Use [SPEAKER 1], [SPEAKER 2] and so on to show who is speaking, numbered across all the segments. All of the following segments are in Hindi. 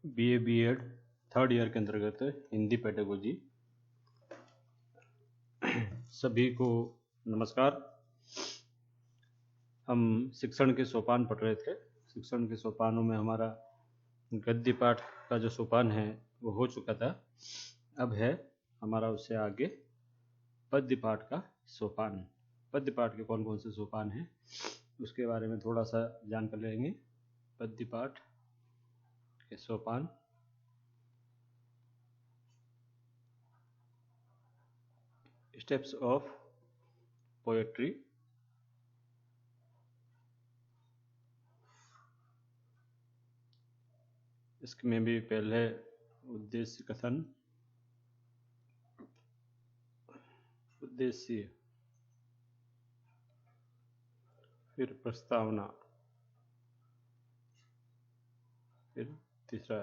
[SPEAKER 1] BA B.Ed थर्ड ईयर के अंतर्गत हिंदी पेडागोजी। सभी को नमस्कार। हम शिक्षण के सोपान पढ़ रहे थे। शिक्षण के सोपानों में हमारा गद्य पाठ का जो सोपान है वो हो चुका था। अब है हमारा उससे आगे पद्य पाठ का सोपान। पद्य पाठ के कौन कौन से सोपान हैं उसके बारे में थोड़ा सा जान कर लेंगे। पद्य पाठ के सोपान। Steps of poetry. इसमें भी पहले उद्देश्य कथन, उद्देश्य, फिर प्रस्तावना, फिर तीसरा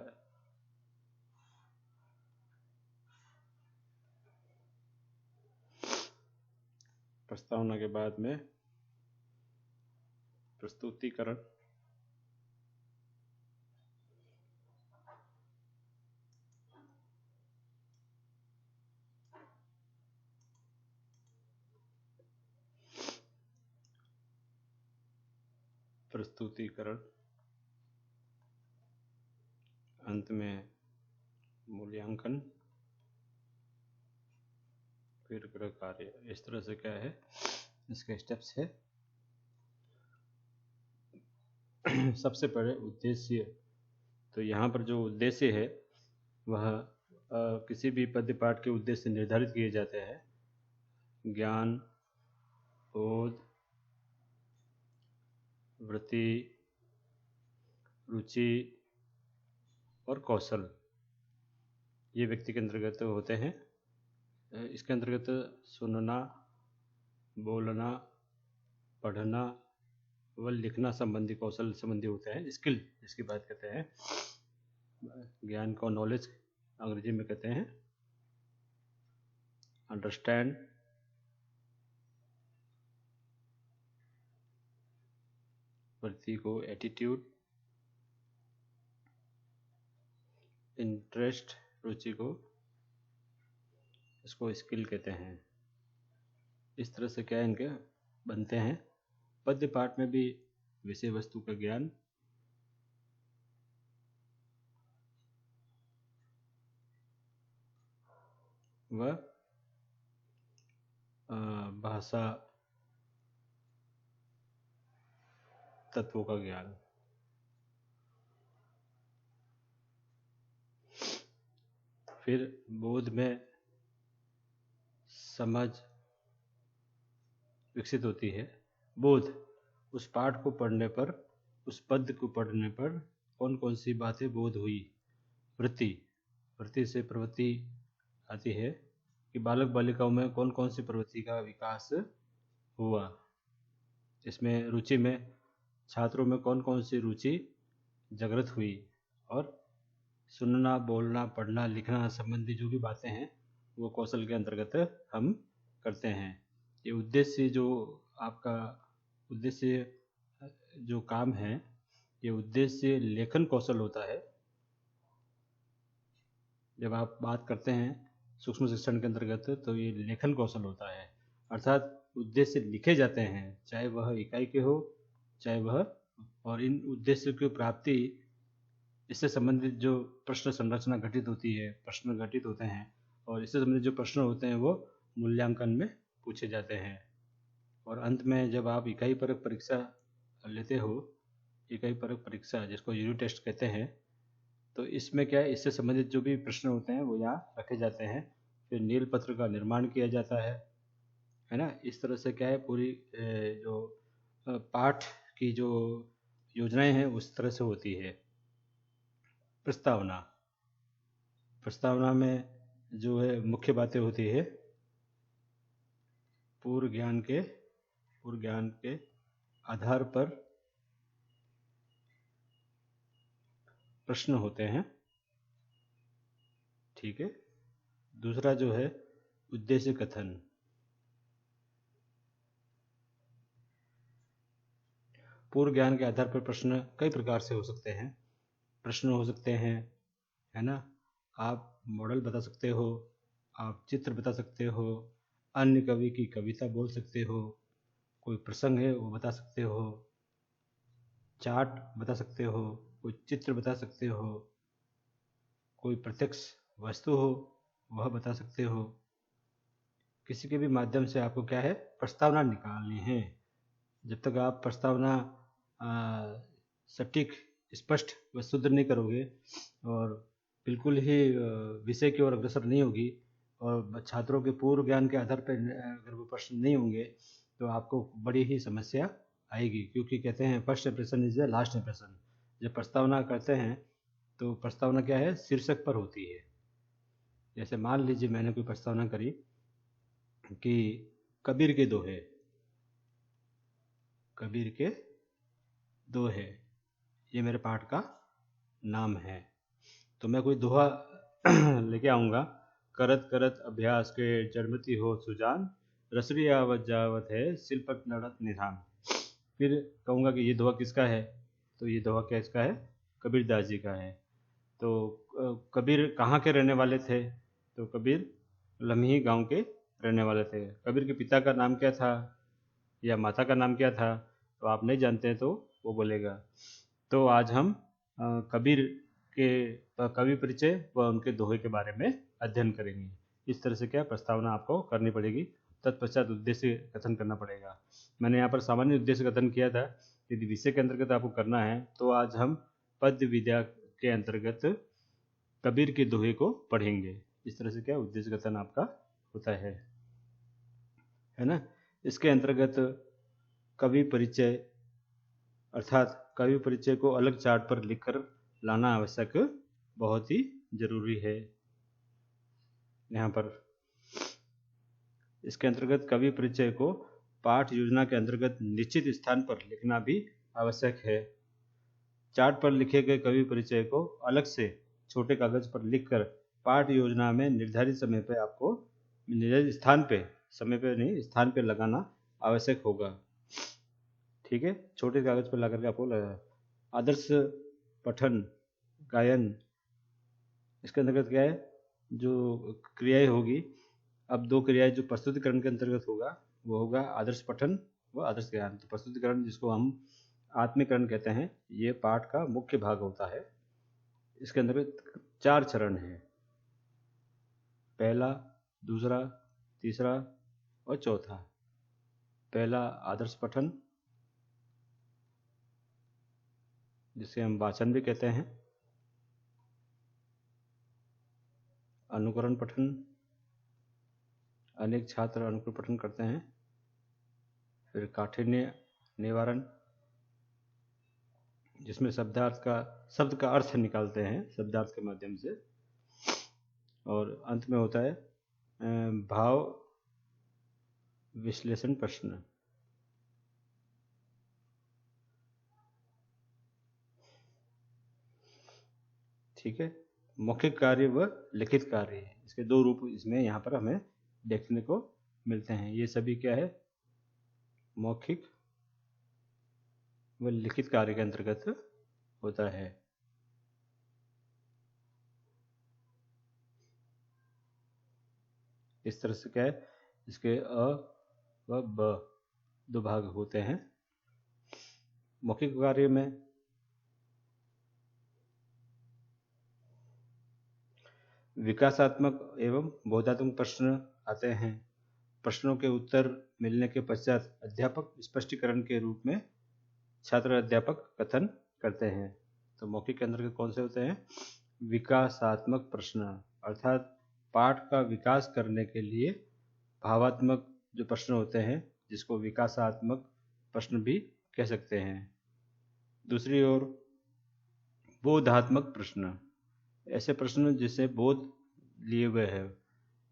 [SPEAKER 1] प्रस्तावना के बाद में प्रस्तुतिकरण, अंत में मूल्यांकन, फिर गृह कार्य। इस तरह से क्या है इसके स्टेप्स है। सबसे पहले उद्देश्य। तो यहाँ पर जो उद्देश्य है वह किसी भी पद्य पाठ के उद्देश्य निर्धारित किए जाते हैं। ज्ञान, बोध, वृत्ति, रुचि और कौशल, ये व्यक्ति के अंतर्गत होते हैं। इसके अंतर्गत सुनना, बोलना, पढ़ना व लिखना संबंधी कौशल संबंधी होते हैं। स्किल जिसकी बात करते हैं। ज्ञान को नॉलेज अंग्रेजी में कहते हैं। अंडरस्टैंड, वृत्ति को एटीट्यूड, इंटरेस्ट रुचि को, इसको स्किल कहते हैं। इस तरह से क्या इनके बनते हैं। पद्य पाठ में भी विषय वस्तु का ज्ञान, व भाषा तत्वों का ज्ञान। फिर बोध में समझ विकसित होती है। बोध, उस पाठ को पढ़ने पर, उस पद्य को पढ़ने पर कौन कौन सी बातें बोध हुई। वृत्ति, वृत्ति से प्रवृत्ति आती है कि बालक बालिकाओं में कौन कौन सी प्रवृत्ति का विकास हुआ। इसमें रुचि में छात्रों में कौन कौन सी रुचि जागृत हुई। और सुनना, बोलना, पढ़ना, लिखना संबंधी जो भी बातें हैं वो कौशल के अंतर्गत हम करते हैं। ये उद्देश्य जो आपका उद्देश्य जो काम है, ये उद्देश्य लेखन कौशल होता है। जब आप बात करते हैं सूक्ष्म शिक्षण के अंतर्गत तो ये लेखन कौशल होता है। अर्थात उद्देश्य लिखे जाते हैं, चाहे वह इकाई के हो चाहे वह, और इन उद्देश्य की प्राप्ति, इससे संबंधित जो प्रश्न संरचना घटित होती है, प्रश्न घटित होते हैं और इससे संबंधित जो प्रश्न होते हैं वो मूल्यांकन में पूछे जाते हैं। और अंत में जब आप इकाई परक परीक्षा लेते हो, इकाई परक परीक्षा जिसको यूनिट टेस्ट कहते हैं, तो इसमें क्या है, इससे संबंधित जो भी प्रश्न होते हैं वो यहाँ रखे जाते हैं। फिर नील पत्र का निर्माण किया जाता है ना। इस तरह से क्या है पूरी जो पाठ की जो योजनाएं हैं उस तरह से होती है। प्रस्तावना, प्रस्तावना में जो है मुख्य बातें होती है, पूर्व ज्ञान के आधार पर प्रश्न होते हैं। ठीक है। दूसरा जो है उद्देश्य कथन। पूर्व ज्ञान के आधार पर प्रश्न कई प्रकार से हो सकते हैं। प्रश्न हो सकते हैं है ना। आप मॉडल बता सकते हो, आप चित्र बता सकते हो, अन्य कवि की कविता बोल सकते हो, कोई प्रसंग है वो बता सकते हो, चार्ट बता सकते हो, कोई चित्र बता सकते हो, कोई प्रत्यक्ष वस्तु हो वह बता सकते हो। किसी के भी माध्यम से आपको क्या है, प्रस्तावना निकालनी है। जब तक आप प्रस्तावना सटीक, स्पष्ट व शुद्ध नहीं करोगे और बिल्कुल ही विषय की ओर अग्रसर नहीं होगी और छात्रों के पूर्व ज्ञान के आधार पर अगर वो प्रश्न नहीं होंगे तो आपको बड़ी ही समस्या आएगी। क्योंकि कहते हैं first impression is the last impression. जब प्रस्तावना करते हैं तो प्रस्तावना क्या है, शीर्षक पर होती है। जैसे मान लीजिए मैंने कोई प्रस्तावना करी कि कबीर के दोहे, कबीर के दोहे, ये मेरे पाठ का नाम है। तो मैं कोई दोहा लेके आऊँगा, करत करत अभ्यास के जड़मति हो सुजान, रसरी आवत जावत है शिल्पक नड़त निधान। फिर कहूँगा कि ये दोहा किसका है, तो ये दोहा क्या इसका है, कबीर दास जी का है। तो कबीर कहाँ के रहने वाले थे, तो कबीर लम्ही गांव के रहने वाले थे। कबीर के पिता का नाम क्या था या माता का नाम क्या था, तो आप नहीं जानते हैं तो वो बोलेगा। तो आज हम कबीर के कवि परिचय व उनके दोहे के बारे में अध्ययन करेंगे। इस तरह से क्या प्रस्तावना आपको करनी पड़ेगी, तत्पश्चात उद्देश्य कथन करना पड़ेगा। मैंने यहाँ पर सामान्य उद्देश्य कथन किया था। यदि विषय के अंतर्गत आपको करना है तो आज हम पद्य विद्या के अंतर्गत कबीर के दोहे को पढ़ेंगे। इस तरह से क्या उद्देश्य कथन आपका होता है ना। इसके अंतर्गत कवि परिचय अर्थात कवि परिचय को अलग चार्ट पर लिखकर लाना आवश्यक बहुत ही जरूरी है। यहाँ पर इसके अंतर्गत कवि परिचय को पाठ योजना के अंतर्गत निश्चित स्थान पर लिखना भी आवश्यक है। चार्ट पर लिखे गए कवि परिचय को अलग से छोटे कागज पर लिखकर पाठ योजना में निर्धारित समय पर आपको निर्धारित स्थान पे, समय पे नहीं स्थान पे लगाना आवश्यक होगा। ठीक है, छोटे कागज पर लाकर के आपको लगाना। आदर्श पठन गायन, इसके अंतर्गत क्या है, जो क्रियाएं होगी, अब दो क्रियाएं जो प्रस्तुतिकरण के अंतर्गत होगा वो होगा आदर्श पठन व आदर्श गायन। तो प्रस्तुतिकरण जिसको हम आत्मीकरण कहते हैं, ये पाठ का मुख्य भाग होता है। इसके अंतर्गत 4 चरण हैं, पहला, दूसरा, तीसरा और चौथा। पहला आदर्श पठन, जिसे हम वाचन भी कहते हैं। अनुकरण पठन, अनेक छात्र अनुकरण पठन करते हैं। फिर काठिन्य निवारण, जिसमें शब्द का अर्थ निकालते हैं शब्दार्थ के माध्यम से। और अंत में होता है भाव विश्लेषण प्रश्न। ठीक है, मौखिक कार्य व लिखित कार्य, इसके 2 रूप इसमें यहाँ पर हमें देखने को मिलते हैं। ये सभी क्या है, मौखिक व लिखित कार्य के अंतर्गत होता है। इस तरह से क्या है, इसके अ व ब 2 भाग होते हैं। मौखिक कार्य में विकासात्मक एवं बोधात्मक प्रश्न आते हैं। प्रश्नों के उत्तर मिलने के पश्चात अध्यापक स्पष्टीकरण के रूप में छात्र अध्यापक कथन करते हैं। तो मौखिक के अंतर्गत कौन से होते हैं, विकासात्मक प्रश्न, अर्थात पाठ का विकास करने के लिए भावात्मक जो प्रश्न होते हैं, जिसको विकासात्मक प्रश्न भी कह सकते हैं। दूसरी ओर बोधात्मक प्रश्न, ऐसे प्रश्न जिससे बोध लिए हुए हैं।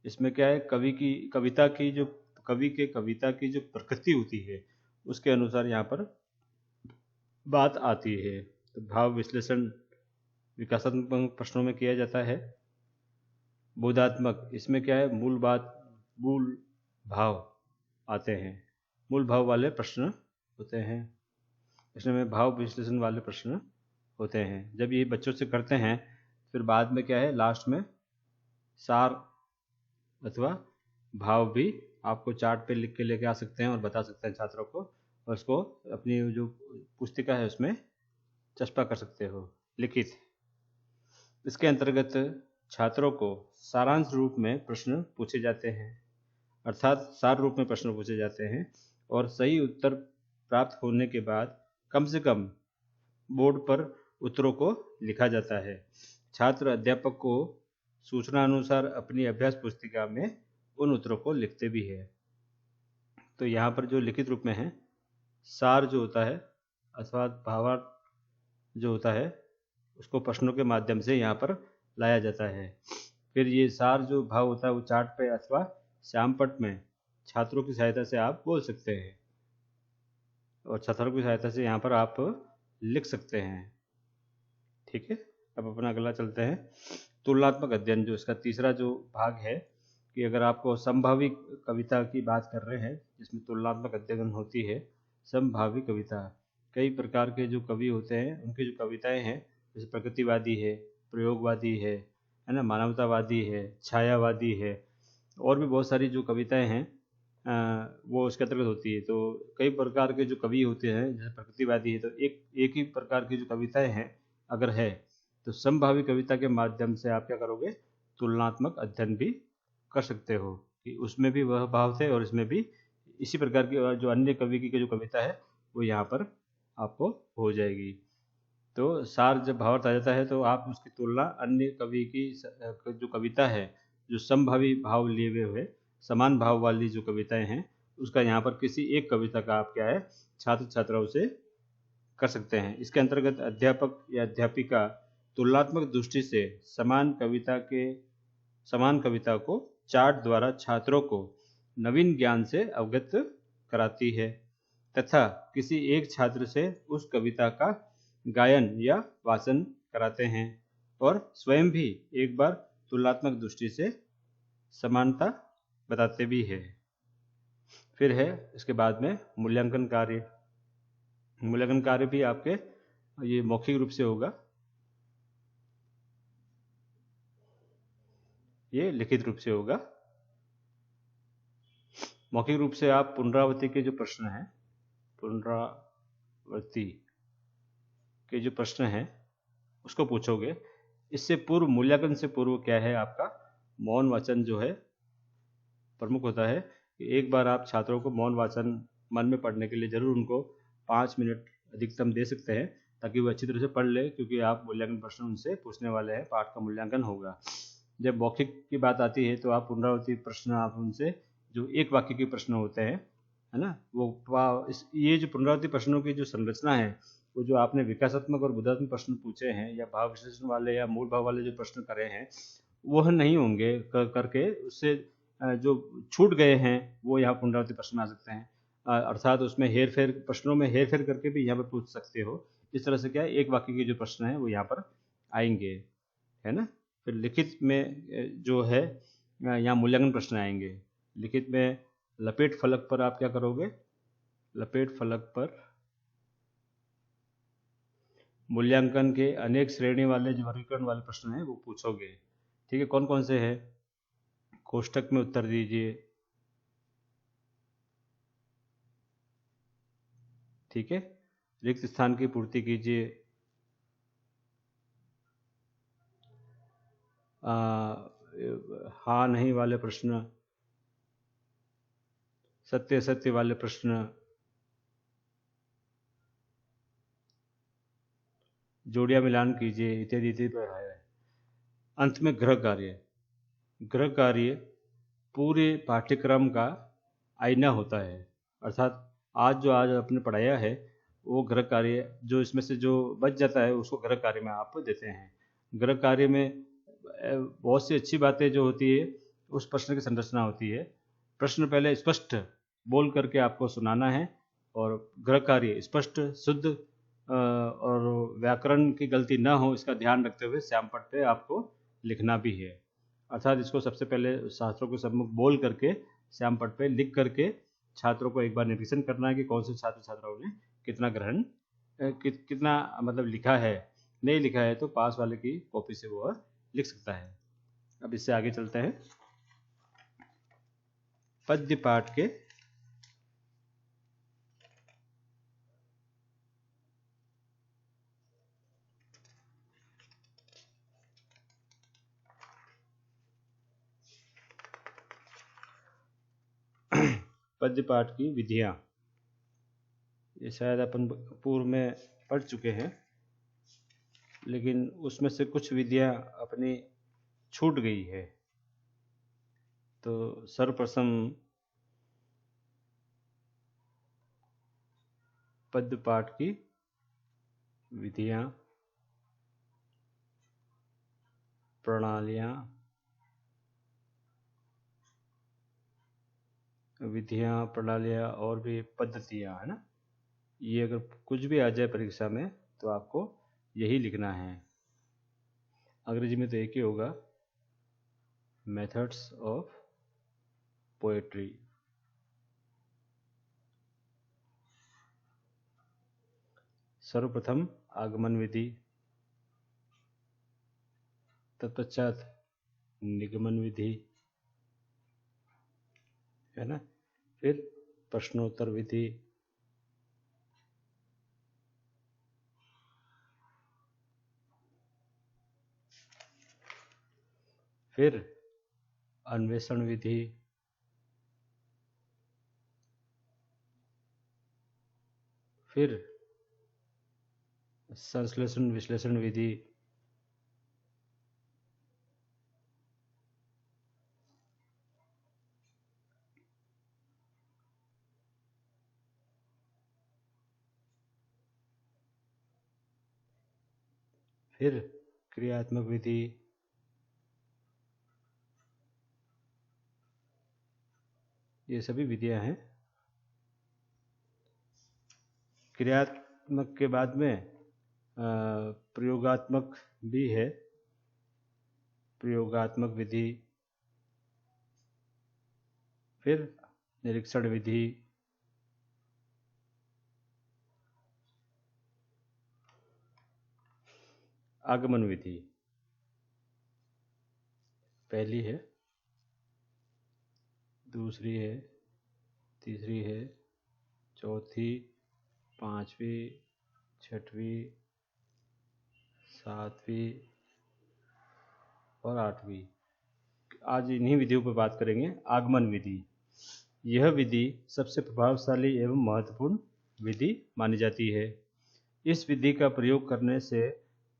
[SPEAKER 1] इसमें क्या है, कवि की कविता की जो प्रकृति होती है उसके अनुसार यहाँ पर बात आती है। तो भाव विश्लेषण विकासात्मक प्रश्नों में किया जाता है। बोधात्मक, इसमें क्या है, मूल भाव आते हैं, मूल भाव वाले प्रश्न होते हैं। इसमें भाव विश्लेषण वाले प्रश्न होते हैं। जब ये बच्चों से करते हैं फिर बाद में क्या है, लास्ट में सार अथवा भाव भी आपको चार्ट पे लिख के लेके आ सकते हैं और बता सकते हैं छात्रों को, और उसको अपनी जो पुस्तिका है उसमें चस्पा कर सकते हो। लिखित, इसके अंतर्गत छात्रों को सारांश रूप में प्रश्न पूछे जाते हैं, अर्थात सार रूप में प्रश्न पूछे जाते हैं, और सही उत्तर प्राप्त होने के बाद कम से कम बोर्ड पर उत्तरों को लिखा जाता है। छात्र अध्यापक को सूचना अनुसार अपनी अभ्यास पुस्तिका में उन उत्तरों को लिखते भी है। तो यहाँ पर जो लिखित रूप में है, सार जो होता है अथवा भावार्थ जो होता है उसको प्रश्नों के माध्यम से यहाँ पर लाया जाता है। फिर ये सार जो भाव होता है वो चार्ट पे अथवा श्यामपट्ट में छात्रों की सहायता से आप बोल सकते हैं, और छात्रों की सहायता से यहाँ पर आप लिख सकते हैं। ठीक है, अब अपना अगला चलते हैं। तुलनात्मक अध्ययन, जो इसका तीसरा जो भाग है, कि अगर आपको संभावी कविता की बात कर रहे हैं जिसमें तुलनात्मक अध्ययन होती है। संभावी कविता, कई प्रकार के जो कवि होते हैं उनकी जो कविताएं हैं, जैसे प्रकृतिवादी है, प्रयोगवादी है ना, मानवतावादी है, छायावादी है, और भी बहुत सारी जो कविताएं हैं वो उसके अंतर्गत होती है। तो कई प्रकार के जो कवि होते हैं, जैसे प्रकृतिवादी है तो एक ही प्रकार की जो कविताएं हैं अगर है, तो समभावी कविता के माध्यम से आप क्या करोगे, तुलनात्मक अध्ययन भी कर सकते हो, कि उसमें भी वह भाव थे और इसमें भी इसी प्रकार की जो अन्य कवि की जो कविता है वो यहाँ पर आपको हो जाएगी। तो सार जब भावार्थ आ जाता है तो आप उसकी तुलना अन्य कवि की जो कविता है, जो समभावी भाव लिए हुए समान भाव वाली जो कविताएं हैं, उसका यहाँ पर किसी एक कविता का आप क्या है, छात्र छात्राओं से कर सकते हैं। इसके अंतर्गत अध्यापक या अध्यापिका तुलनात्मक दृष्टि से समान कविता को चार्ट द्वारा छात्रों को नवीन ज्ञान से अवगत कराती है, तथा किसी एक छात्र से उस कविता का गायन या वाचन कराते हैं, और स्वयं भी एक बार तुलनात्मक दृष्टि से समानता बताते भी हैं। फिर है इसके बाद में मूल्यांकन कार्य। मूल्यांकन कार्य भी आपके ये मौखिक रूप से होगा, ये लिखित रूप से होगा। मौखिक रूप से आप पुनरावृत्ति के जो प्रश्न हैं, पुनरावृत्ति के जो प्रश्न हैं उसको पूछोगे। इससे पूर्व, मूल्यांकन से पूर्व क्या है, आपका मौन वाचन जो है प्रमुख होता है। कि एक बार आप छात्रों को मौन वाचन मन में पढ़ने के लिए जरूर उनको 5 मिनट अधिकतम दे सकते हैं, ताकि वो अच्छी तरह से पढ़ ले, क्योंकि आप मूल्यांकन प्रश्न उनसे पूछने वाले हैं, पाठ का मूल्यांकन होगा। जब मौखिक की बात आती है तो आप पुनरावृत्ति प्रश्न आप उनसे, जो एक वाक्य के प्रश्न होते हैं, है ना, ये जो पुनरावृत्ति प्रश्नों की जो संरचना है, वो जो आपने विकासात्मक और बोधात्मक प्रश्न पूछे हैं या भाव विश्लेषण वाले या मूल भाव वाले जो प्रश्न करे हैं, वह नहीं होंगे करके उससे जो छूट गए हैं वो यहाँ पुनरावृत्ति प्रश्न आ सकते हैं। अर्थात उसमें हेरफेर, प्रश्नों में हेरफेर करके भी यहाँ पर पूछ सकते हो। इस तरह से क्या है, एक वाक्य के जो प्रश्न है वो यहाँ पर आएंगे, है ना। फिर लिखित में जो है यहाँ मूल्यांकन प्रश्न आएंगे। लिखित में लपेट फलक पर आप क्या करोगे, लपेट फलक पर मूल्यांकन के अनेक श्रेणी वाले जो वर्गीकरण वाले प्रश्न हैं वो पूछोगे। ठीक है, कौन कौन से हैं, कोष्ठक में उत्तर दीजिए। ठीक है, रिक्त स्थान की पूर्ति कीजिए। हाँ नहीं वाले प्रश्न, सत्य सत्य वाले प्रश्न, जोड़ियां मिलान कीजिए, इत्यादि इत्यादि पर है। अंत में गृह कार्य। गृह कार्य पूरे पाठ्यक्रम का आईना होता है, अर्थात आज आपने पढ़ाया है वो गृह कार्य जो इसमें से जो बच जाता है उसको गृह कार्य में आप देते हैं। गृह कार्य में बहुत सी अच्छी बातें जो होती है उस प्रश्न की संरचना होती है। प्रश्न पहले स्पष्ट बोल करके आपको सुनाना है, और गृह कार्य स्पष्ट शुद्ध और व्याकरण की गलती ना हो इसका ध्यान रखते हुए श्यामपट्ट पे आपको लिखना भी है। अर्थात इसको सबसे पहले छात्रों के सम्मुख बोल करके श्यामपट्ट पे लिख करके छात्रों को एक बार निरीक्षण करना है कि कौन से छात्र छात्राओं ने कितना ग्रहण कितना मतलब लिखा है, नहीं लिखा है तो पास वाले की कॉपी से वो लिख सकता है। अब इससे आगे चलते हैं। पद्य पाठ के पद्य पाठ की विधियां, ये शायद अपन पूर्व में पढ़ चुके हैं, लेकिन उसमें से कुछ विधियां अपनी छूट गई है। तो सर्वप्रथम पद्य पाठ की विधियां, प्रणालियां, और भी पद्धतियां, है ना। ये अगर कुछ भी आ जाए परीक्षा में तो आपको यही लिखना है। अंग्रेजी में तो एक ही होगा, मेथड्स ऑफ पोएट्री। सर्वप्रथम आगमन विधि, तत्पश्चात निगमन विधि, है ना, फिर प्रश्नोत्तर विधि, फिर अन्वेषण विधि, फिर संश्लेषण विश्लेषण विधि, फिर क्रियात्मक विधि, ये सभी विधियां हैं। क्रियात्मक के बाद में प्रयोगात्मक भी है, प्रयोगात्मक विधि, फिर निरीक्षण विधि, आगमन विधि पहली है, दूसरी है, तीसरी है, चौथी, पांचवी, छठवीं, सातवीं और आठवीं। आज इन्हीं विधियों पर बात करेंगे। आगमन विधि, यह विधि सबसे प्रभावशाली एवं महत्वपूर्ण विधि मानी जाती है। इस विधि का प्रयोग करने से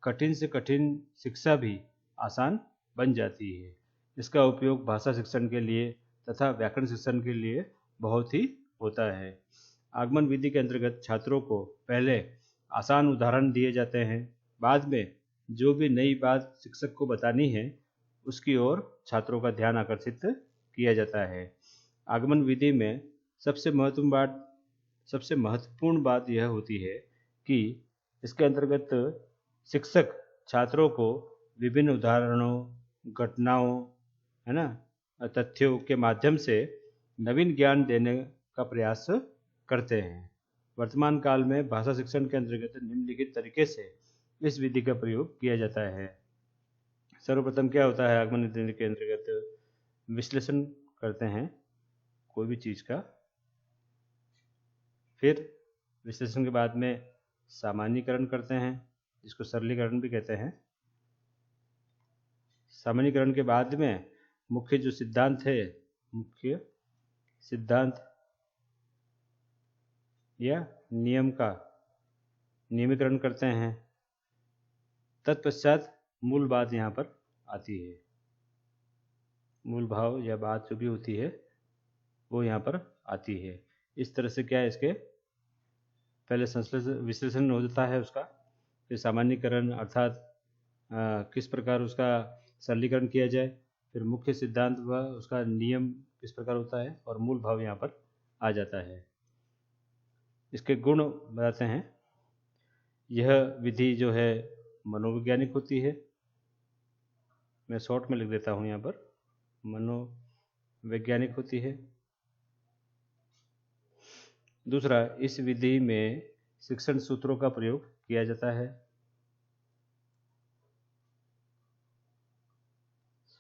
[SPEAKER 1] कठिन से कठिन शिक्षा भी आसान बन जाती है। इसका उपयोग भाषा शिक्षण के लिए तथा व्याकरण शिक्षण के लिए बहुत ही होता है। आगमन विधि के अंतर्गत छात्रों को पहले आसान उदाहरण दिए जाते हैं, बाद में जो भी नई बात शिक्षक को बतानी है उसकी ओर छात्रों का ध्यान आकर्षित किया जाता है। आगमन विधि में सबसे महत्वपूर्ण बात यह होती है कि इसके अंतर्गत शिक्षक छात्रों को विभिन्न उदाहरणों, घटनाओं, है ना, तथ्यों के माध्यम से नवीन ज्ञान देने का प्रयास करते हैं। वर्तमान काल में भाषा शिक्षण के अंतर्गत निम्नलिखित तरीके से इस विधि का प्रयोग किया जाता है। सर्वप्रथम क्या होता है, आगमन विधि के अंतर्गत विश्लेषण करते हैं कोई भी चीज़ का, फिर विश्लेषण के बाद में सामान्यीकरण करते हैं, जिसको सरलीकरण भी कहते हैं। सामान्यीकरण के बाद में मुख्य जो सिद्धांत है, मुख्य सिद्धांत या नियम का नियमीकरण करते हैं। तत्पश्चात मूल बात यहाँ पर आती है, मूल भाव या बात जो भी होती है वो यहाँ पर आती है। इस तरह से क्या है, इसके पहले विश्लेषण हो जाता है उसका, फिर सामान्यीकरण अर्थात किस प्रकार उसका सरलीकरण किया जाए, फिर मुख्य सिद्धांत व उसका नियम किस प्रकार होता है, और मूल भाव यहाँ पर आ जाता है। इसके गुण बताते हैं। यह विधि जो है मनोवैज्ञानिक होती है, मैं शॉर्ट में लिख देता हूँ यहाँ पर, मनोवैज्ञानिक होती है। दूसरा, इस विधि में शिक्षण सूत्रों का प्रयोग किया जाता है।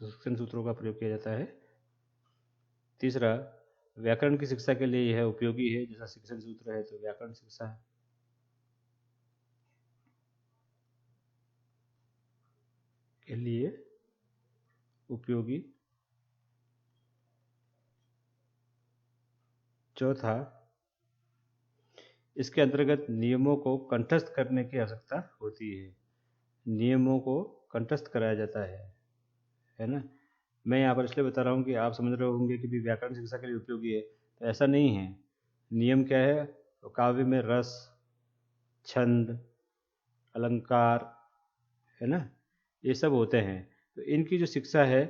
[SPEAKER 1] शिक्षण सूत्रों का प्रयोग किया जाता है। तीसरा, व्याकरण की शिक्षा के लिए यह उपयोगी है। जैसा शिक्षण सूत्र है तो व्याकरण शिक्षा के लिए उपयोगी। चौथा, इसके अंतर्गत नियमों को कंठस्थ करने की आवश्यकता होती है। नियमों को कंठस्थ कराया जाता है ना। मैं यहाँ पर इसलिए बता रहा हूँ कि आप समझ रहे होंगे कि भी व्याकरण शिक्षा के लिए उपयोगी है, तो ऐसा नहीं है। नियम क्या है? तो काव्य में रस, छंद, अलंकार, है ना, ये सब होते हैं। तो इनकी जो शिक्षा है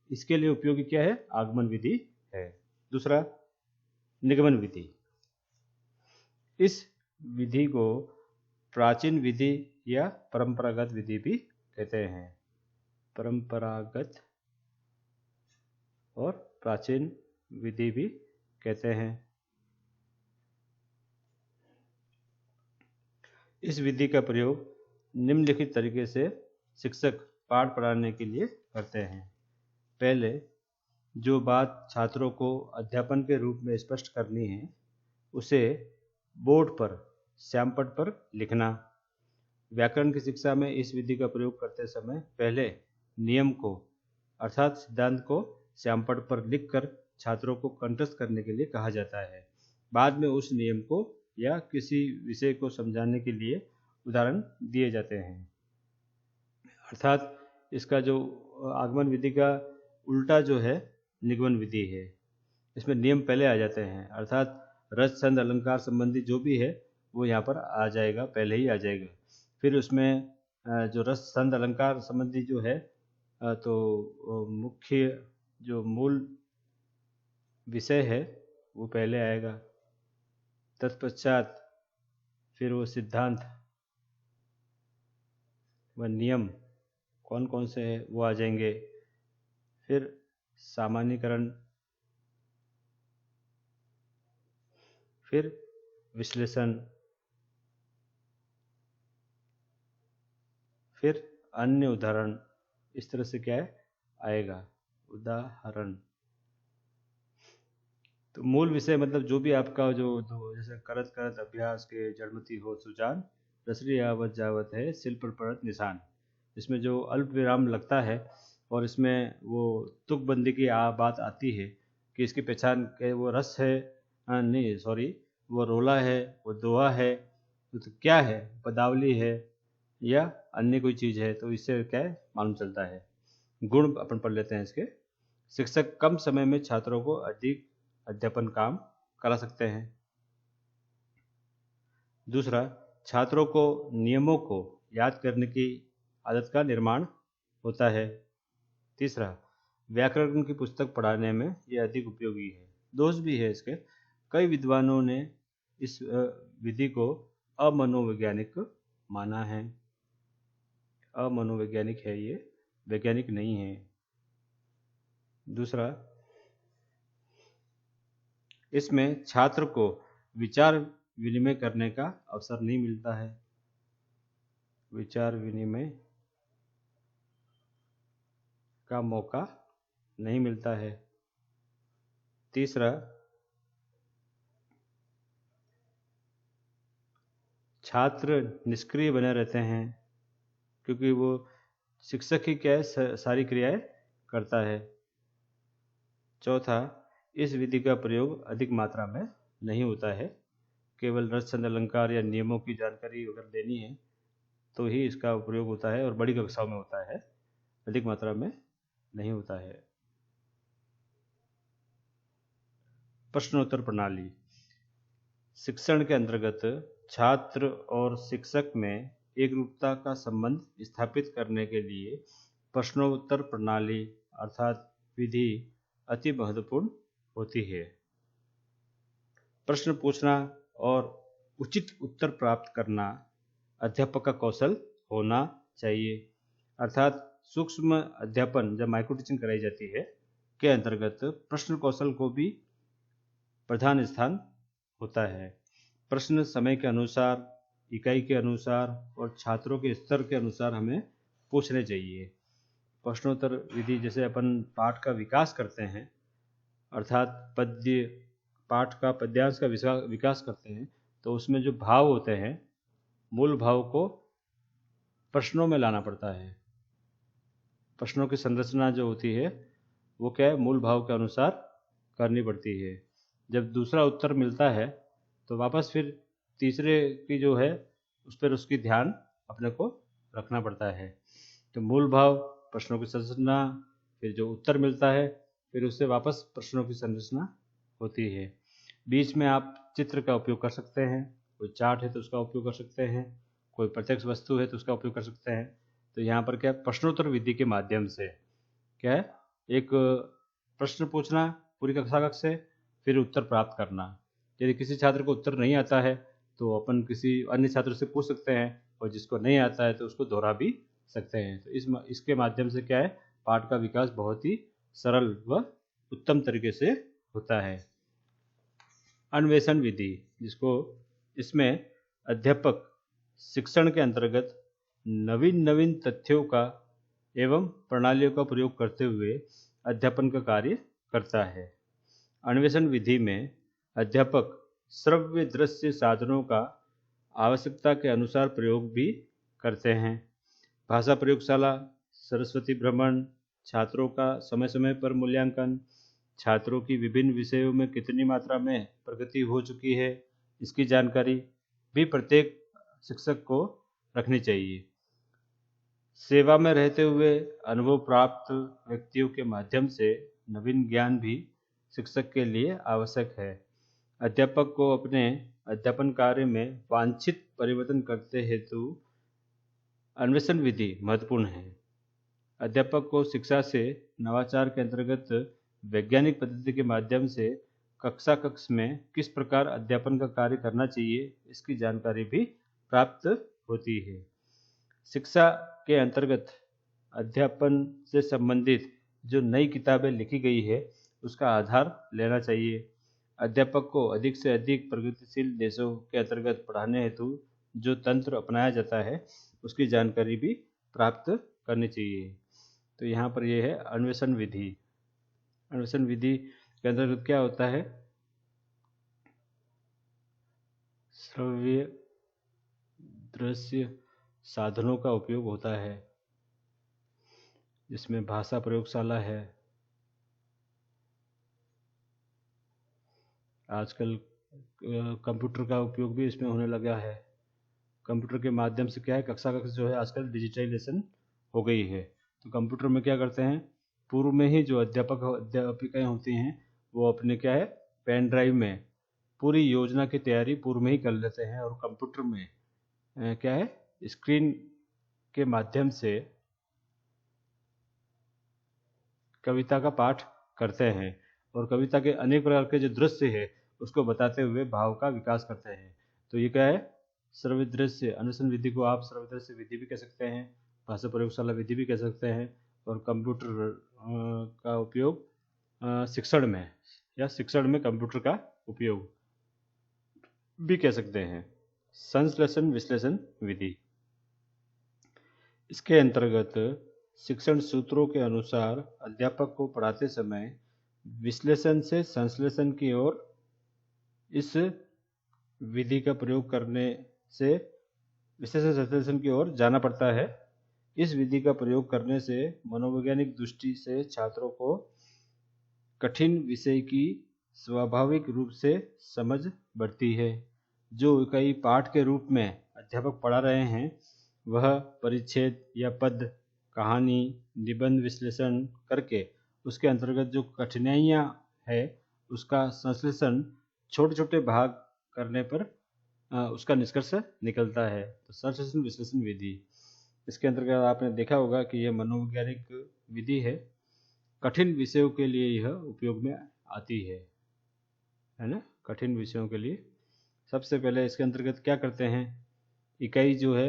[SPEAKER 1] इसके लिए उपयोगी क्या है? आगमन विधि है। दूसरा, निगमन विधि। इस विधि को प्राचीन विधि या परंपरागत विधि भी कहते हैं। परंपरागत और प्राचीन विधि भी कहते हैं। इस विधि का प्रयोग निम्नलिखित तरीके से शिक्षक पाठ पढ़ाने के लिए करते हैं। पहले, जो बात छात्रों को अध्यापन के रूप में स्पष्ट करनी है उसे बोर्ड पर, श्यामपट्ट पर लिखना। व्याकरण की शिक्षा में इस विधि का प्रयोग करते समय पहले नियम को अर्थात सिद्धांत को श्यामपट्ट पर लिखकर छात्रों को कंठस्थ करने के लिए कहा जाता है। बाद में उस नियम को या किसी विषय को समझाने के लिए उदाहरण दिए जाते हैं। अर्थात इसका जो आगमन विधि का उल्टा जो है निगमन विधि है। इसमें नियम पहले आ जाते हैं, अर्थात रस, छंद, अलंकार संबंधी जो भी है वो यहाँ पर आ जाएगा, पहले ही आ जाएगा। फिर उसमें जो रस, छंद, अलंकार संबंधी जो है तो मुख्य जो मूल विषय है वो पहले आएगा। तत्पश्चात फिर वो सिद्धांत व नियम कौन कौन से हैं वो आ जाएंगे। फिर सामान्यीकरण, फिर विश्लेषण, फिर अन्य उदाहरण। इस तरह से क्या है आएगा, उदाहरण। तो मूल विषय मतलब जो भी आपका जो जैसे करत करत अभ्यास के जड़मति हो सुजान, रसरी आवत जावत है शिल्प पर पड़त निशान। इसमें जो अल्प विराम लगता है और इसमें वो तुकबंदी की बात आती है कि इसकी पहचान के वो रस है, नहीं सॉरी, वो रोला है, वो दोहा है, तो क्या है, पदावली है या अन्य कोई चीज़ है, तो इससे क्या है मालूम चलता है। गुण अपन पढ़ लेते हैं इसके। शिक्षक कम समय में छात्रों को अधिक अध्यापन काम करा सकते हैं। दूसरा, छात्रों को नियमों को याद करने की आदत का निर्माण होता है। तीसरा, व्याकरण की पुस्तक पढ़ाने में यह अधिक उपयोगी है। दोष भी है इसके। कई विद्वानों ने इस विधि को अमनोवैज्ञानिक माना है। अमनोवैज्ञानिक है ये, वैज्ञानिक नहीं है। दूसरा, इसमें छात्र को विचार विनिमय करने का अवसर नहीं मिलता है। विचार विनिमय का मौका नहीं मिलता है। तीसरा, छात्र निष्क्रिय बने रहते हैं क्योंकि वो शिक्षक ही क्या है सारी क्रियाएं करता है। चौथा, इस विधि का प्रयोग अधिक मात्रा में नहीं होता है। केवल रस, छंद, अलंकार या नियमों की जानकारी अगर लेनी है तो ही इसका प्रयोग होता है और बड़ी कक्षाओं में होता है, अधिक मात्रा में नहीं होता है। प्रश्नोत्तर प्रणाली। शिक्षण के अंतर्गत छात्र और शिक्षक में एकरूपता का संबंध स्थापित करने के लिए प्रश्नोत्तर प्रणाली अर्थात विधि अति महत्वपूर्ण होती है। प्रश्न पूछना और उचित उत्तर प्राप्त करना अध्यापक का कौशल होना चाहिए। अर्थात सूक्ष्म अध्यापन जब माइक्रो टीचिंग कराई जाती है के अंतर्गत प्रश्न कौशल को भी प्रधान स्थान होता है। प्रश्न समय के अनुसार, इकाई के अनुसार और छात्रों के स्तर के अनुसार हमें पूछने चाहिए। प्रश्नोत्तर विधि, जैसे अपन पाठ का विकास करते हैं, अर्थात पाठ का पद्यांश का विकास करते हैं, तो उसमें जो भाव होते हैं, मूल भाव को प्रश्नों में लाना पड़ता है। प्रश्नों की संरचना जो होती है वो क्या है, मूल भाव के अनुसार करनी पड़ती है। जब दूसरा उत्तर मिलता है तो वापस फिर तीसरे की जो है उस पर उसकी ध्यान अपने को रखना पड़ता है। तो मूल भाव, प्रश्नों की संरचना, फिर जो उत्तर मिलता है, फिर उससे वापस प्रश्नों की संरचना होती है। बीच में आप चित्र का उपयोग कर सकते हैं, कोई चार्ट है तो उसका उपयोग कर सकते हैं, कोई प्रत्यक्ष वस्तु है तो उसका उपयोग कर सकते हैं। तो यहाँ पर क्या, प्रश्नोत्तर विधि के माध्यम से क्या है, एक प्रश्न पूछना पूरी कक्षा से, फिर उत्तर प्राप्त करना। यदि किसी छात्र को उत्तर नहीं आता है तो अपन किसी अन्य छात्र से पूछ सकते हैं, और जिसको नहीं आता है तो उसको दोहरा भी सकते हैं। तो इसके माध्यम से क्या है, पाठ का विकास बहुत ही सरल व उत्तम तरीके से होता है। अन्वेषण विधि, इसमें अध्यापक शिक्षण के अंतर्गत नवीन नवीन तथ्यों का एवं प्रणालियों का प्रयोग करते हुए अध्यापन का कार्य करता है। अन्वेषण विधि में अध्यापक श्रव्य दृश्य साधनों का आवश्यकता के अनुसार प्रयोग भी करते हैं। भाषा प्रयोगशाला, सरस्वती भ्रमण, छात्रों का समय समय पर मूल्यांकन, छात्रों की विभिन्न विषयों में कितनी मात्रा में प्रगति हो चुकी है, इसकी जानकारी भी प्रत्येक शिक्षक को रखनी चाहिए। सेवा में रहते हुए अनुभव प्राप्त व्यक्तियों के माध्यम से नवीन ज्ञान भी शिक्षक के लिए आवश्यक है। अध्यापक को अपने अध्यापन कार्य में वांछित परिवर्तन करते हेतु अन्वेषण विधि महत्वपूर्ण है। अध्यापक को शिक्षा से नवाचार के अंतर्गत वैज्ञानिक पद्धति के माध्यम से कक्ष में किस प्रकार अध्यापन का कार्य करना चाहिए, इसकी जानकारी भी प्राप्त होती है। शिक्षा के अंतर्गत अध्यापन से संबंधित जो नई किताबें लिखी गई है उसका आधार लेना चाहिए। अध्यापक को अधिक से अधिक प्रगतिशील देशों के अंतर्गत पढ़ाने हेतु जो तंत्र अपनाया जाता है उसकी जानकारी भी प्राप्त करनी चाहिए। तो यहाँ पर यह है अन्वेषण विधि। अन्वेषण विधि के अंतर्गत क्या होता है, श्रव्य दृश्य साधनों का उपयोग होता है, जिसमें भाषा प्रयोगशाला है। आजकल कंप्यूटर का उपयोग भी इसमें होने लगा है। कंप्यूटर के माध्यम से क्या है, कक्षा जो है आजकल डिजिटलाइजेशन हो गई है। तो कंप्यूटर में क्या करते हैं, पूर्व में ही जो अध्यापिकाएँ होती हैं वो अपने क्या है, पेन ड्राइव में पूरी योजना की तैयारी पूर्व में ही कर लेते हैं, और कंप्यूटर में क्या है, स्क्रीन के माध्यम से कविता का पाठ करते हैं, और कविता के अनेक प्रकार के जो दृश्य है उसको बताते हुए भाव का विकास करते हैं। तो ये क्या है, श्रव्य दृश्य अन्वेषण विधि को आप श्रव्य दृश्य विधि भी कह सकते हैं, भाषा प्रयोगशाला विधि भी कह सकते हैं, और कंप्यूटर का उपयोग शिक्षण में या शिक्षण में कंप्यूटर का उपयोग भी कह सकते हैं। संश्लेषण विश्लेषण विधि, इसके अंतर्गत शिक्षण सूत्रों के अनुसार अध्यापक को पढ़ाते समय विश्लेषण से संश्लेषण की ओर इस विधि का प्रयोग करने से विश्लेषण संश्लेषण की ओर जाना पड़ता है। इस विधि का प्रयोग करने से मनोवैज्ञानिक दृष्टि से छात्रों को कठिन विषय की स्वाभाविक रूप से समझ बढ़ती है। जो इकाई पाठ के रूप में अध्यापक पढ़ा रहे हैं वह परिच्छेद या पद, कहानी, निबंध विश्लेषण करके उसके अंतर्गत जो कठिनाइयाँ है उसका संश्लेषण छोटे छोटे भाग करने पर उसका निष्कर्ष निकलता है। तो संश्लेषण विश्लेषण विधि, इसके अंतर्गत आपने देखा होगा कि यह मनोवैज्ञानिक विधि है, कठिन विषयों के लिए यह उपयोग में आती है ना, कठिन विषयों के लिए। सबसे पहले इसके अंतर्गत क्या करते हैं, इकाई जो है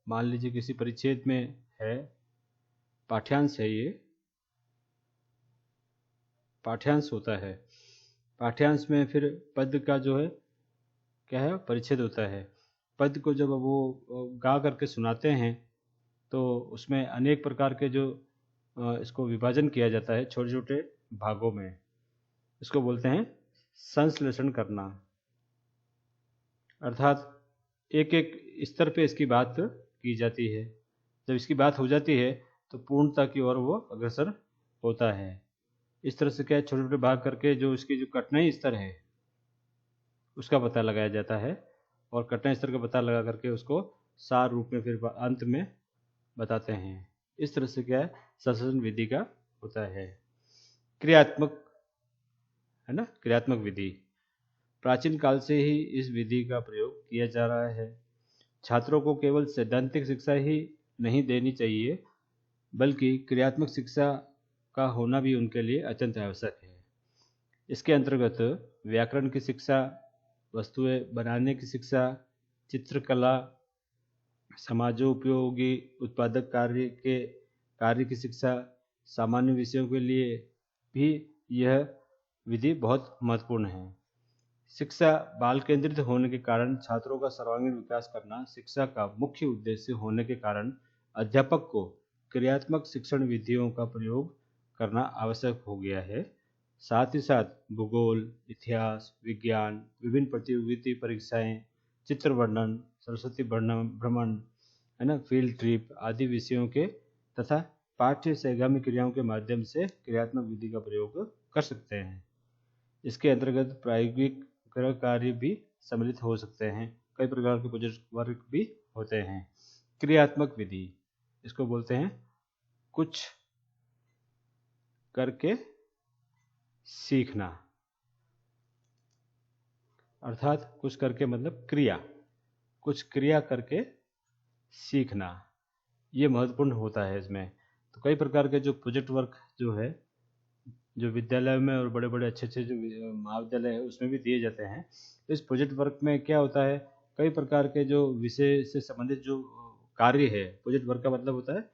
[SPEAKER 1] मान लीजिए किसी परिच्छेद में है, पाठ्यांश है, ये पाठ्यांश होता है। पाठ्यांश में फिर पद का जो है क्या है, परिच्छेद होता है। पद को जब वो गा करके सुनाते हैं तो उसमें अनेक प्रकार के जो इसको विभाजन किया जाता है छोटे छोटे भागों में। इसको बोलते हैं संश्लेषण करना। अर्थात एक एक स्तर पे इसकी बात की जाती है। जब इसकी बात हो जाती है तो पूर्णता की ओर वो अग्रसर होता है। इस तरह से क्या छोटे छोटे भाग करके जो इसकी जो कठिनाई स्तर है उसका पता लगाया जाता है, और कठिनाई स्तर का पता लगा करके उसको सार रूप में फिर अंत में बताते हैं। इस तरह से क्या है संश्लेषण विधि का होता है। क्रियात्मक है ना, क्रियात्मक विधि प्राचीन काल से ही इस विधि का प्रयोग किया जा रहा है। छात्रों को केवल सैद्धांतिक शिक्षा ही नहीं देनी चाहिए, बल्कि क्रियात्मक शिक्षा का होना भी उनके लिए अत्यंत आवश्यक है। इसके अंतर्गत व्याकरण की शिक्षा, वस्तुएं बनाने की शिक्षा, चित्रकला, समाजोपयोगी उत्पादक कार्य की शिक्षा, सामान्य विषयों के लिए भी यह विधि बहुत महत्वपूर्ण है। शिक्षा बाल केंद्रित होने के कारण छात्रों का सर्वांगीण विकास करना शिक्षा का मुख्य उद्देश्य होने के कारण अध्यापक को क्रियात्मक शिक्षण विधियों का प्रयोग करना आवश्यक हो गया है। साथ ही साथ भूगोल, इतिहास, विज्ञान, विभिन्न प्रतियोगिता परीक्षाएं, चित्र वर्णन, सरस्वती भ्रमण है ना, फील्ड ट्रिप आदि विषयों के तथा पाठ्य सहगामी क्रियाओं के माध्यम से क्रियात्मक विधि का प्रयोग कर सकते हैं। इसके अंतर्गत प्रायोगिक गृह कार्य भी सम्मिलित हो सकते हैं। कई प्रकार के प्रोजेक्ट वर्क भी होते हैं। क्रियात्मक विधि इसको बोलते हैं कुछ करके सीखना। अर्थात कुछ करके मतलब क्रिया, कुछ क्रिया करके सीखना, ये महत्वपूर्ण होता है इसमें। तो कई प्रकार के जो प्रोजेक्ट वर्क जो है, जो विद्यालय में और बड़े बड़े अच्छे अच्छे जो महाविद्यालय है उसमें भी दिए जाते हैं। तो इस प्रोजेक्ट वर्क में क्या होता है, कई प्रकार के जो विषय से संबंधित जो कार्य है, प्रोजेक्ट वर्क का मतलब होता है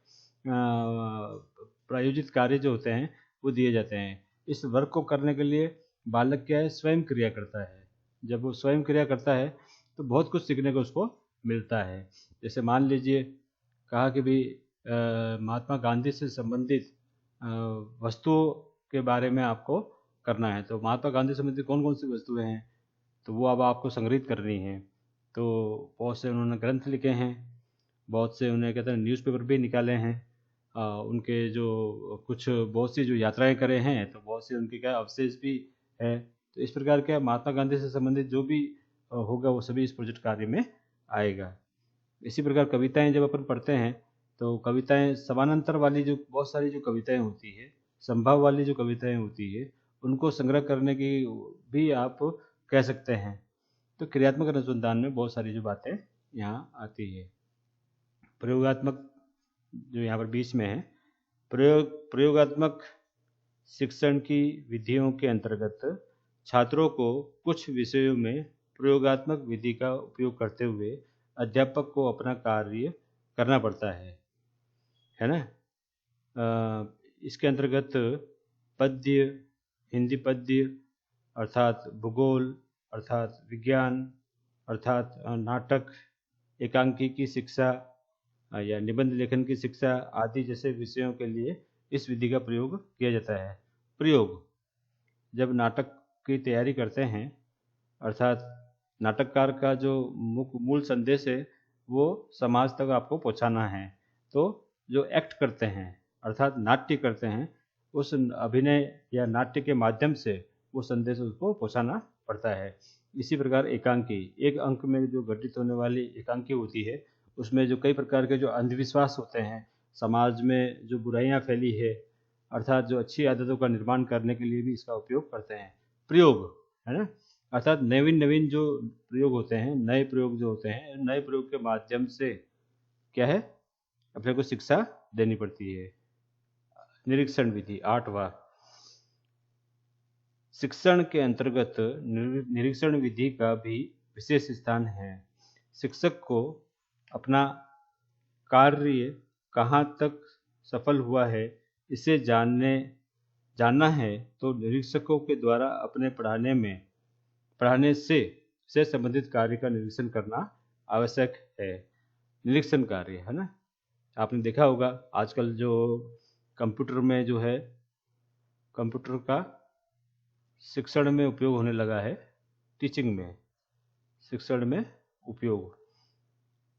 [SPEAKER 1] प्रायोजित कार्य जो होते हैं वो दिए जाते हैं। इस वर्क को करने के लिए बालक क्या है, स्वयं क्रिया करता है। जब वो स्वयं क्रिया करता है तो बहुत कुछ सीखने को उसको मिलता है। जैसे मान लीजिए कहा कि भी महात्मा गांधी से संबंधित वस्तुओं के बारे में आपको करना है। तो महात्मा गांधी से संबंधित कौन कौन सी वस्तुएं हैं, तो वो अब आपको संग्रहित करनी है। तो बहुत से उन्होंने ग्रंथ लिखे हैं, बहुत से उन्हें कहते हैं न्यूज़पेपर भी निकाले हैं। उनके जो कुछ बहुत सी जो यात्राएं करे हैं, तो बहुत से उनके क्या अवशेष भी है। तो इस प्रकार के महात्मा गांधी से संबंधित जो भी होगा वो सभी इस प्रोजेक्ट कार्य में आएगा। इसी प्रकार कविताएं जब अपन पढ़ते हैं तो कविताएं समानांतर वाली जो बहुत सारी जो कविताएं होती है, संभाव वाली जो कविताएं होती है, उनको संग्रह करने की भी आप कह सकते हैं। तो क्रियात्मक अनुसंधान में बहुत सारी जो बातें यहाँ आती है। प्रयोगात्मक जो यहाँ पर बीच में है, प्रयोगात्मक शिक्षण की विधियों के अंतर्गत छात्रों को कुछ विषयों में प्रयोगात्मक विधि का उपयोग करते हुए अध्यापक को अपना कार्य करना पड़ता है ना। इसके अंतर्गत पद्य, हिंदी पद्य अर्थात भूगोल, अर्थात विज्ञान, अर्थात नाटक, एकांकी की शिक्षा या निबंध लेखन की शिक्षा आदि जैसे विषयों के लिए इस विधि का प्रयोग किया जाता है। प्रयोग जब नाटक की तैयारी करते हैं, अर्थात नाटककार का जो मूल संदेश है वो समाज तक आपको पहुंचाना है। तो जो एक्ट करते हैं अर्थात नाट्य करते हैं, उस अभिनय या नाट्य के माध्यम से वो संदेश उसको पहुंचाना पड़ता है। इसी प्रकार एकांकी, एक अंक में जो घटित होने वाली एकांकी होती है, उसमें जो कई प्रकार के जो अंधविश्वास होते हैं, समाज में जो बुराइयां फैली है, अर्थात जो अच्छी आदतों का निर्माण करने के लिए भी इसका उपयोग करते हैं। प्रयोग है ना, अर्थात नवीन नवीन जो प्रयोग होते हैं, नए प्रयोग जो होते हैं, नए प्रयोग के माध्यम से क्या है, अपने को शिक्षा देनी पड़ती है। निरीक्षण विधि 8वां, शिक्षण के अंतर्गत निरीक्षण विधि का भी विशेष स्थान है। शिक्षक को अपना कार्य कहाँ तक सफल हुआ है इसे जानना है तो निरीक्षकों के द्वारा अपने पढ़ाने से संबंधित कार्य का निरीक्षण करना आवश्यक है। निरीक्षण कार्य है ना, आपने देखा होगा आजकल जो कंप्यूटर में जो है, कंप्यूटर का शिक्षण में उपयोग होने लगा है, टीचिंग में, शिक्षण में उपयोग।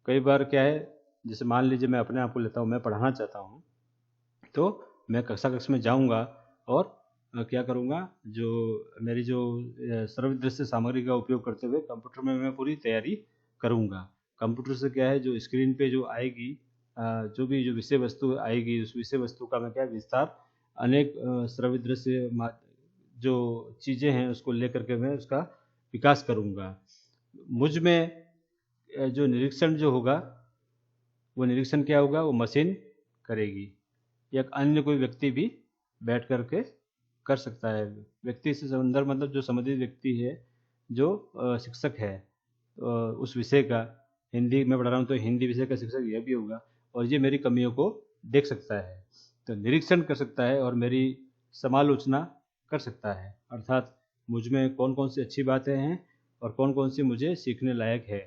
[SPEAKER 1] कई बार क्या है, जैसे मान लीजिए मैं अपने आप को लेता हूँ, मैं पढ़ाना चाहता हूँ, तो मैं कक्षा में जाऊँगा और क्या करूँगा, जो मेरी जो सर्वदृश्य सामग्री का उपयोग करते हुए कंप्यूटर में मैं पूरी तैयारी करूँगा। कंप्यूटर से क्या है, जो स्क्रीन पे जो आएगी, जो विषय वस्तु आएगी, उस विषय वस्तु का मैं क्या विस्तार अनेक सर्वदृश्य जो चीज़ें हैं उसको लेकर के मैं उसका विकास करूँगा। मुझ में जो निरीक्षण जो होगा, वो निरीक्षण क्या होगा, वो मशीन करेगी या अन्य कोई व्यक्ति भी बैठ करके कर सकता है। व्यक्ति से अंदर मतलब जो संबंधित व्यक्ति है, जो शिक्षक है उस विषय का, हिंदी में पढ़ा रहा हूँ तो हिंदी विषय का शिक्षक यह भी होगा और ये मेरी कमियों को देख सकता है, तो निरीक्षण कर सकता है और मेरी समालोचना कर सकता है। अर्थात मुझ में कौन कौन सी अच्छी बातें हैं और कौन कौन सी मुझे सीखने लायक है।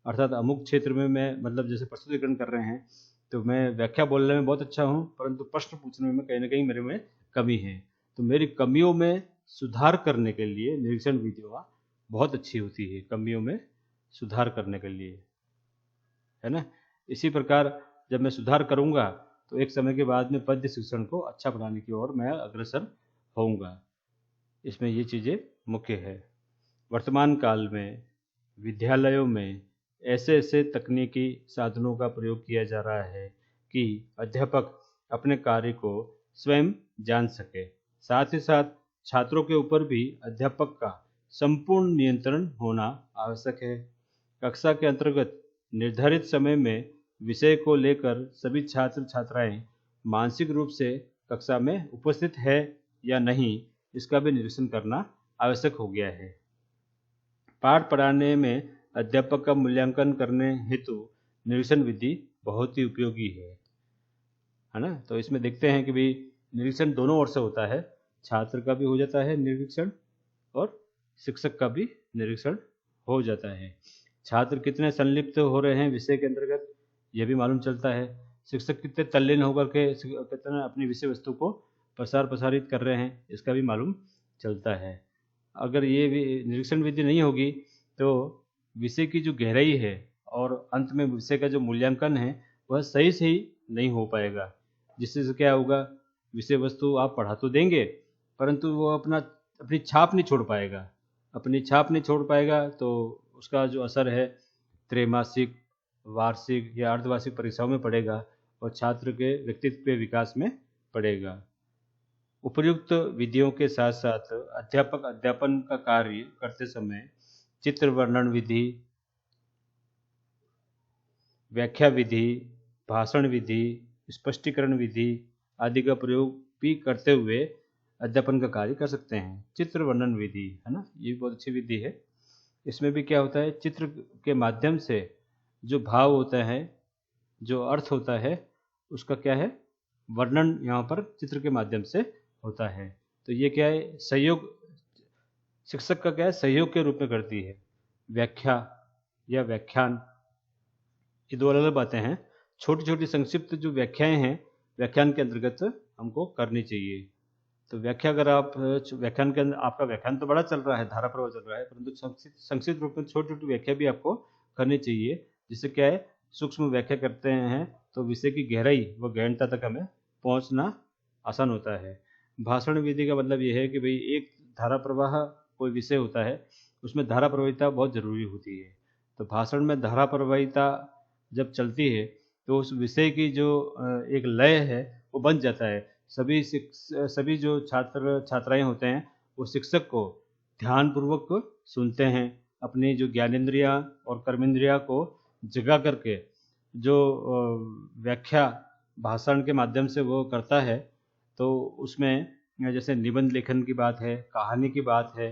[SPEAKER 1] अर्थात अमुक क्षेत्र में मैं मतलब जैसे प्रस्तुतिकरण कर रहे हैं तो मैं व्याख्या बोलने में बहुत अच्छा हूँ, परंतु प्रश्न पूछने में कहीं ना कहीं मेरे में कमी है। तो मेरी कमियों में सुधार करने के लिए निरीक्षण विधियाँ बहुत अच्छी होती है, कमियों में सुधार करने के लिए, है ना। इसी प्रकार जब मैं सुधार करूँगा तो एक समय के बाद में पद्य शिक्षण को अच्छा बनाने की ओर मैं अग्रसर होऊंगा। इसमें ये चीज़ें मुख्य है। वर्तमान काल में विद्यालयों में ऐसे ऐसे तकनीकी साधनों का प्रयोग किया जा रहा है कि अध्यापक अपने कार्य को स्वयं जान सके। साथ ही साथ छात्रों के ऊपर भी अध्यापक का संपूर्ण नियंत्रण होना आवश्यक है। कक्षा के अंतर्गत निर्धारित समय में विषय को लेकर सभी छात्र छात्राएं मानसिक रूप से कक्षा में उपस्थित है या नहीं, इसका भी निरीक्षण करना आवश्यक हो गया है। पाठ पढ़ाने में अध्यापक का मूल्यांकन करने हेतु निरीक्षण विधि बहुत ही उपयोगी है ना। तो इसमें देखते हैं कि भाई निरीक्षण दोनों ओर से होता है, छात्र का भी हो जाता है निरीक्षण और शिक्षक का भी निरीक्षण हो जाता है। छात्र कितने संलिप्त हो रहे हैं विषय के अंतर्गत, यह भी मालूम चलता है। शिक्षक कितने तल्लीन होकर के कितना अपनी विषय वस्तु को प्रसारित कर रहे हैं, इसका भी मालूम चलता है। अगर ये निरीक्षण विधि नहीं होगी तो विषय की जो गहराई है और अंत में विषय का जो मूल्यांकन है वह सही से ही नहीं हो पाएगा। जिससे क्या होगा, विषय वस्तु आप पढ़ा तो देंगे परंतु वो अपनी छाप नहीं छोड़ पाएगा। अपनी छाप नहीं छोड़ पाएगा तो उसका जो असर है त्रैमासिक, वार्षिक या अर्धवार्षिक परीक्षाओं में पड़ेगा और छात्र के व्यक्तित्व के विकास में पड़ेगा। उपर्युक्त विधियों के साथ साथ अध्यापक अध्यापन का कार्य करते समय चित्र वर्णन विधि, व्याख्या विधि, भाषण विधि, स्पष्टीकरण विधि आदि का प्रयोग भी करते हुए अध्यापन का कार्य कर सकते हैं। चित्र वर्णन विधि है ना, ये भी बहुत अच्छी विधि है। इसमें भी क्या होता है, चित्र के माध्यम से जो भाव होता है, जो अर्थ होता है, उसका क्या है वर्णन यहाँ पर चित्र के माध्यम से होता है। तो ये क्या है, सहयोग, शिक्षक का क्या है सहयोग के रूप में करती है। व्याख्या या व्याख्यान, ये दो अलग अलग बातें हैं। छोटी छोटी संक्षिप्त जो व्याख्याएं हैं व्याख्यान के अंतर्गत हमको करनी चाहिए। तो व्याख्या अगर आप व्याख्यान के अंदर, आपका व्याख्यान तो बड़ा चल रहा है, धारा प्रवाह चल रहा है, परंतु संक्षिप्त रूप में छोटी छोटी व्याख्या भी आपको करनी चाहिए। जिससे क्या है, सूक्ष्म व्याख्या करते हैं तो विषय की गहराई व गहनता तक हमें पहुंचना आसान होता है। भाषण विधि का मतलब यह है कि भाई एक धारा प्रवाह कोई विषय होता है, उसमें धारा प्रवाहिता बहुत जरूरी होती है। तो भाषण में धारा प्रवाहिता जब चलती है तो उस विषय की जो एक लय है वो बन जाता है। सभी जो छात्र छात्राएं होते हैं वो शिक्षक को ध्यानपूर्वक सुनते हैं, अपनी जो ज्ञानेंद्रियां और कर्मेंद्रियां को जगा करके जो व्याख्या भाषण के माध्यम से वो करता है। तो उसमें जैसे निबंध लेखन की बात है, कहानी की बात है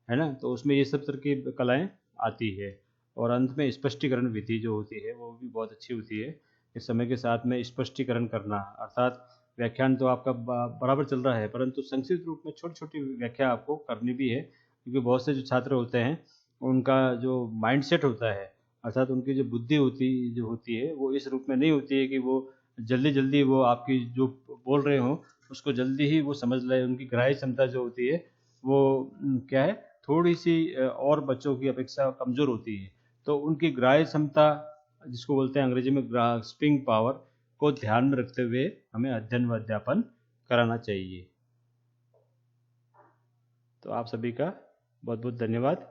[SPEAKER 1] ना, तो उसमें ये सब तरह की कलाएं आती है। और अंत में स्पष्टीकरण विधि जो होती है वो भी बहुत अच्छी होती है। इस समय के साथ में स्पष्टीकरण करना, अर्थात व्याख्यान तो आपका बराबर चल रहा है परंतु संक्षिप्त रूप में छोटी छोटी व्याख्या आपको करनी भी है, क्योंकि बहुत से जो छात्र होते हैं उनका जो माइंडसेट होता है, अर्थात उनकी जो बुद्धि होती है वो इस रूप में नहीं होती है कि वो जल्दी जल्दी वो आपकी जो बोल रहे हो उसको जल्दी ही वो समझ ले। उनकी ग्राह्य क्षमता जो होती है वो क्या है, थोड़ी सी और बच्चों की अपेक्षा कमज़ोर होती है। तो उनकी ग्राह्य क्षमता, जिसको बोलते हैं अंग्रेजी में ग्रास्पिंग पावर, को ध्यान में रखते हुए हमें अध्ययन व अध्यापन कराना चाहिए। तो आप सभी का बहुत बहुत धन्यवाद।